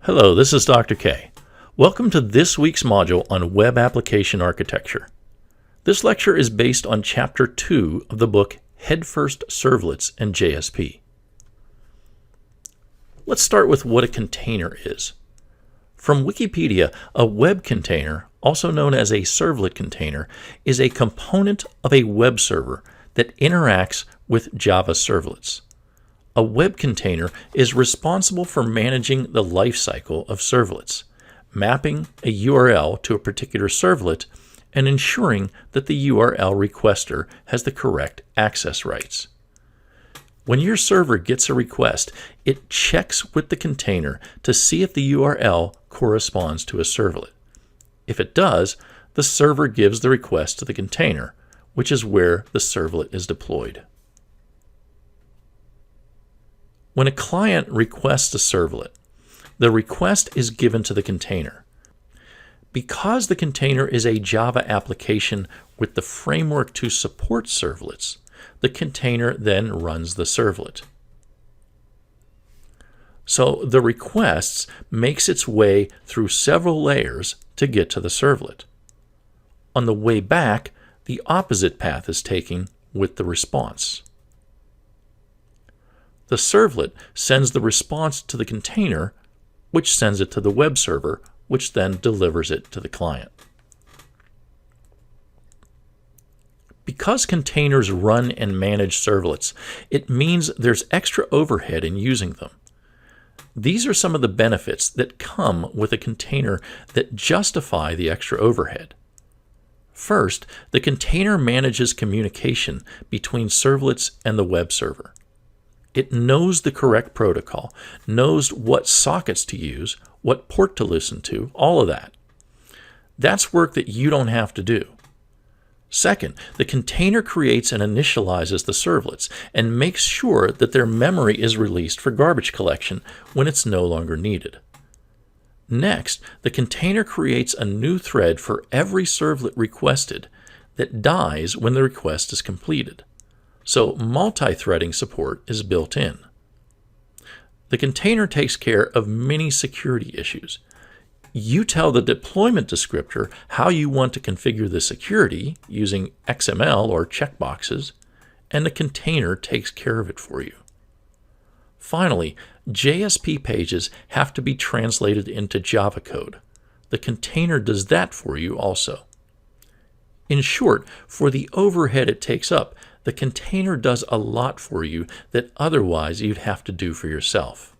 Hello, this is Dr. K. Welcome to this week's module on Web Application Architecture. This lecture is based on Chapter 2 of the book Headfirst Servlets and JSP. Let's start with what a container is. From Wikipedia, a web container, also known as a servlet container, is a component of a web server that interacts with Java servlets. A web container is responsible for managing the lifecycle of servlets, mapping a URL to a particular servlet, and ensuring that the URL requester has the correct access rights. When your server gets a request, it checks with the container to see if the URL corresponds to a servlet. If it does, the server gives the request to the container, which is where the servlet is deployed. When a client requests a servlet, the request is given to the container. Because the container is a Java application with the framework to support servlets, the container then runs the servlet. So the request makes its way through several layers to get to the servlet. On the way back, the opposite path is taken with the response. The servlet sends the response to the container, which sends it to the web server, which then delivers it to the client. Because containers run and manage servlets, it means there's extra overhead in using them. These are some of the benefits that come with a container that justify the extra overhead. First, the container manages communication between servlets and the web server. It knows the correct protocol, knows what sockets to use, what port to listen to, all of that. That's work that you don't have to do. Second, the container creates and initializes the servlets and makes sure that their memory is released for garbage collection when it's no longer needed. Next, the container creates a new thread for every servlet requested that dies when the request is completed. So multi-threading support is built in. The container takes care of many security issues. You tell the deployment descriptor how you want to configure the security using XML or checkboxes, and the container takes care of it for you. Finally, JSP pages have to be translated into Java code. The container does that for you also. In short, for the overhead it takes up, the container does a lot for you that otherwise you'd have to do for yourself.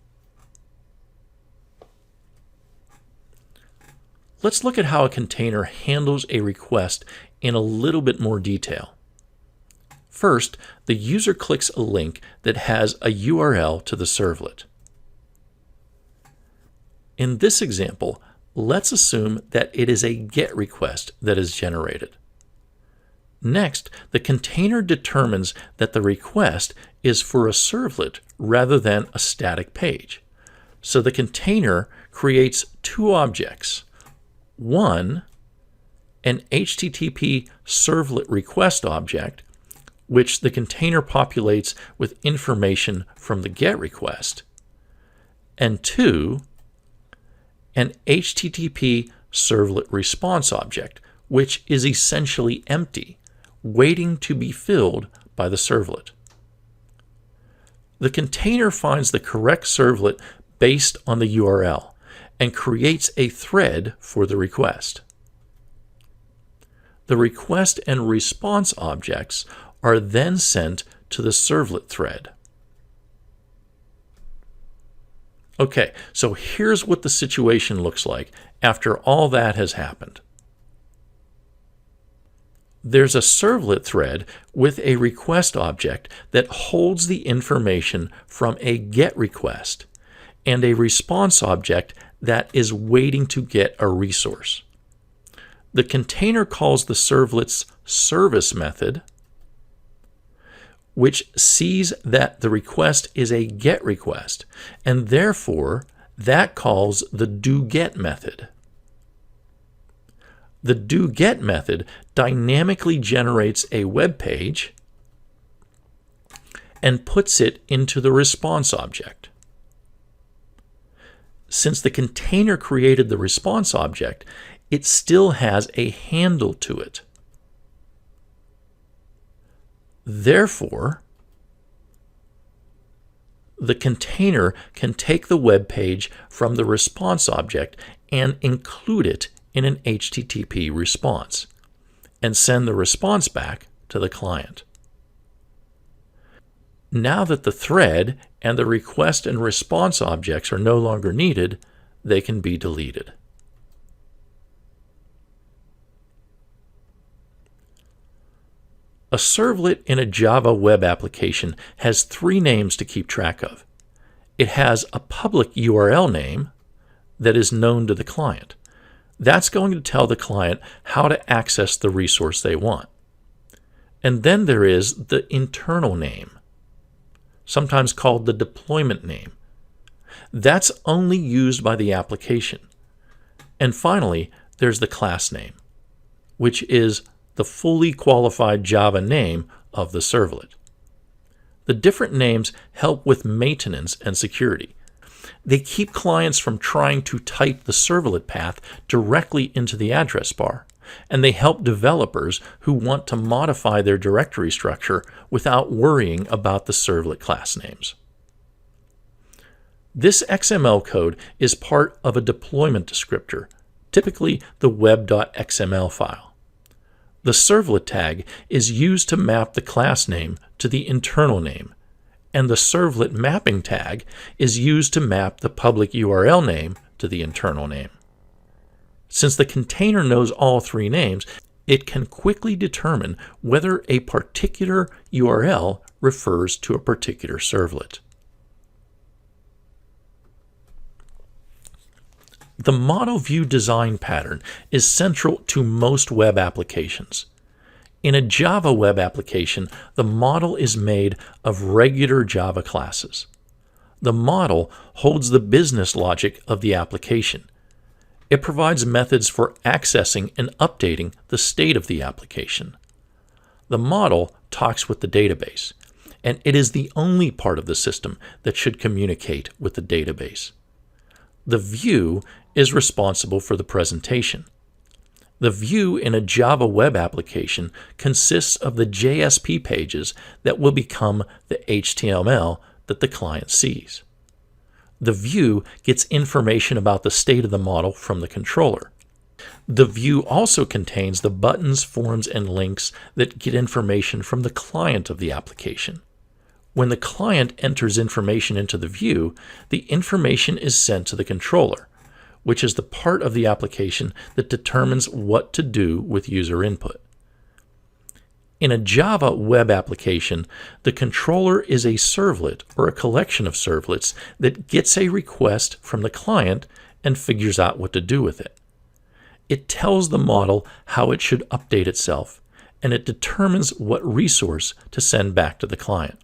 Let's look at how a container handles a request in a little bit more detail. First, the user clicks a link that has a URL to the servlet. In this example, let's assume that it is a GET request that is generated. Next, the container determines that the request is for a servlet rather than a static page. So the container creates two objects. One, an HTTP servlet request object, which the container populates with information from the GET request. And two, an HTTP servlet response object, which is essentially empty, waiting to be filled by the servlet. The container finds the correct servlet based on the URL and creates a thread for the request. The request and response objects are then sent to the servlet thread. Okay, so here's what the situation looks like after all that has happened. There's a servlet thread with a request object that holds the information from a GET request and a response object that is waiting to get a resource. The container calls the servlet's service method, which sees that the request is a GET request, and therefore that calls the doGet method. The doGet method dynamically generates a web page and puts it into the response object. Since the container created the response object, it still has a handle to it. Therefore, the container can take the web page from the response object and include it in an HTTP response and send the response back to the client. Now that the thread and the request and response objects are no longer needed, they can be deleted. A servlet in a Java web application has three names to keep track of. It has a public URL name that is known to the client. That's going to tell the client how to access the resource they want. And then there is the internal name, sometimes called the deployment name. That's only used by the application. And finally, there's the class name, which is the fully qualified Java name of the servlet. The different names help with maintenance and security. They keep clients from trying to type the servlet path directly into the address bar, and they help developers who want to modify their directory structure without worrying about the servlet class names. This XML code is part of a deployment descriptor, typically the web.xml file. The servlet tag is used to map the class name to the internal name, and the servlet mapping tag is used to map the public URL name to the internal name. Since the container knows all three names, it can quickly determine whether a particular URL refers to a particular servlet. The model view design pattern is central to most web applications. In a Java web application, the model is made of regular Java classes. The model holds the business logic of the application. It provides methods for accessing and updating the state of the application. The model talks with the database, and it is the only part of the system that should communicate with the database. The view is responsible for the presentation. The view in a Java web application consists of the JSP pages that will become the HTML that the client sees. The view gets information about the state of the model from the controller. The view also contains the buttons, forms, and links that get information from the client of the application. When the client enters information into the view, the information is sent to the controller, which is the part of the application that determines what to do with user input. In a Java web application, the controller is a servlet or a collection of servlets that gets a request from the client and figures out what to do with it. It tells the model how it should update itself, and it determines what resource to send back to the client.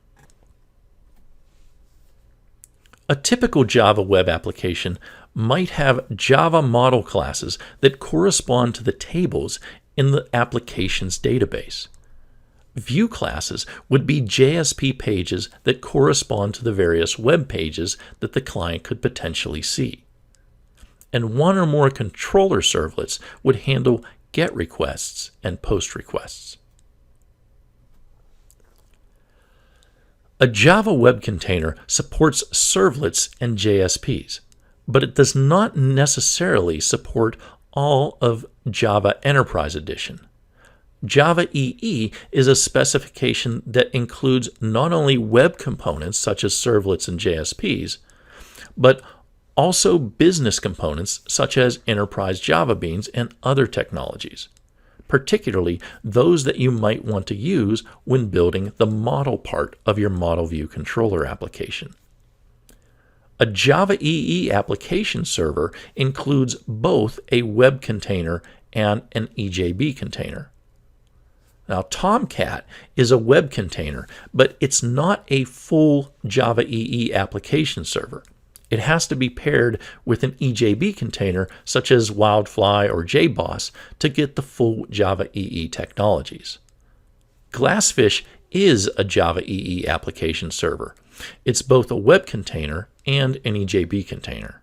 A typical Java web application might have Java model classes that correspond to the tables in the application's database. View classes would be JSP pages that correspond to the various web pages that the client could potentially see. And one or more controller servlets would handle GET requests and POST requests. A Java web container supports servlets and JSPs, but it does not necessarily support all of Java Enterprise Edition. Java EE is a specification that includes not only web components such as servlets and JSPs, but also business components such as Enterprise Java Beans and other technologies, particularly those that you might want to use when building the model part of your model view controller application. A Java EE application server includes both a web container and an EJB container. Now, Tomcat is a web container, but it's not a full Java EE application server. It has to be paired with an EJB container such as Wildfly or JBoss to get the full Java EE technologies. Glassfish is a Java EE application server. It's both a web container and an EJB container.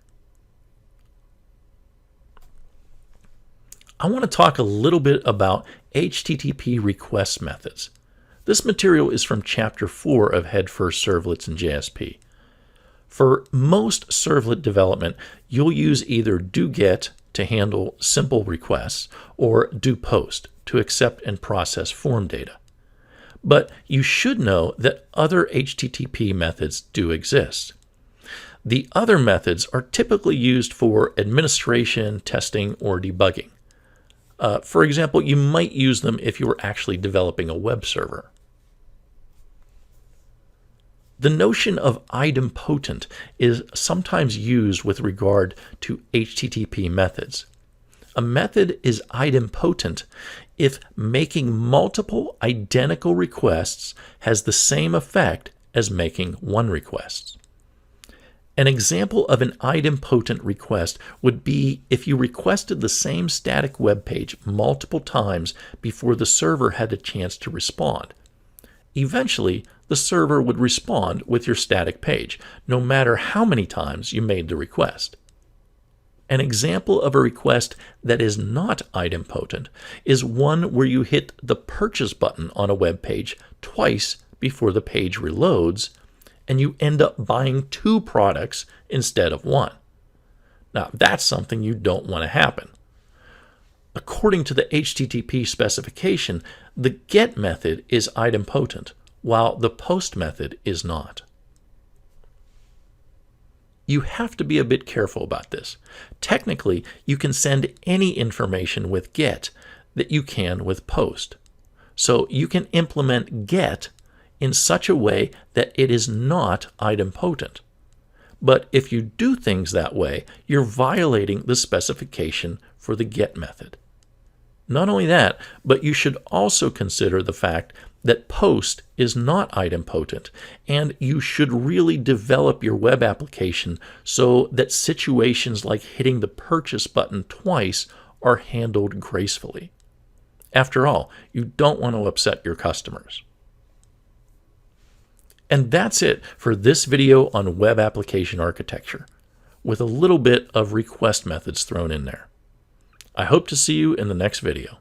I want to talk a little bit about HTTP request methods. This material is from Chapter 4 of Head First Servlets in JSP. For most servlet development, you'll use either do-get to handle simple requests or do-post to accept and process form data. But you should know that other HTTP methods do exist. The other methods are typically used for administration, testing, or debugging. For example, you might use them if you were actually developing a web server. The notion of idempotent is sometimes used with regard to HTTP methods. A method is idempotent if making multiple identical requests has the same effect as making one request. An example of an idempotent request would be if you requested the same static web page multiple times before the server had a chance to respond. Eventually, the server would respond with your static page, no matter how many times you made the request. An example of a request that is not idempotent is one where you hit the purchase button on a web page twice before the page reloads, and you end up buying 2 products instead of 1. Now, that's something you don't want to happen. According to the HTTP specification, the GET method is idempotent, while the POST method is not. You have to be a bit careful about this. Technically, you can send any information with GET that you can with POST. So you can implement GET in such a way that it is not idempotent. But if you do things that way, you're violating the specification for the GET method. Not only that, but you should also consider the fact that POST is not idempotent, and you should really develop your web application so that situations like hitting the purchase button twice are handled gracefully. After all, you don't want to upset your customers. And that's it for this video on web application architecture, with a little bit of request methods thrown in there. I hope to see you in the next video.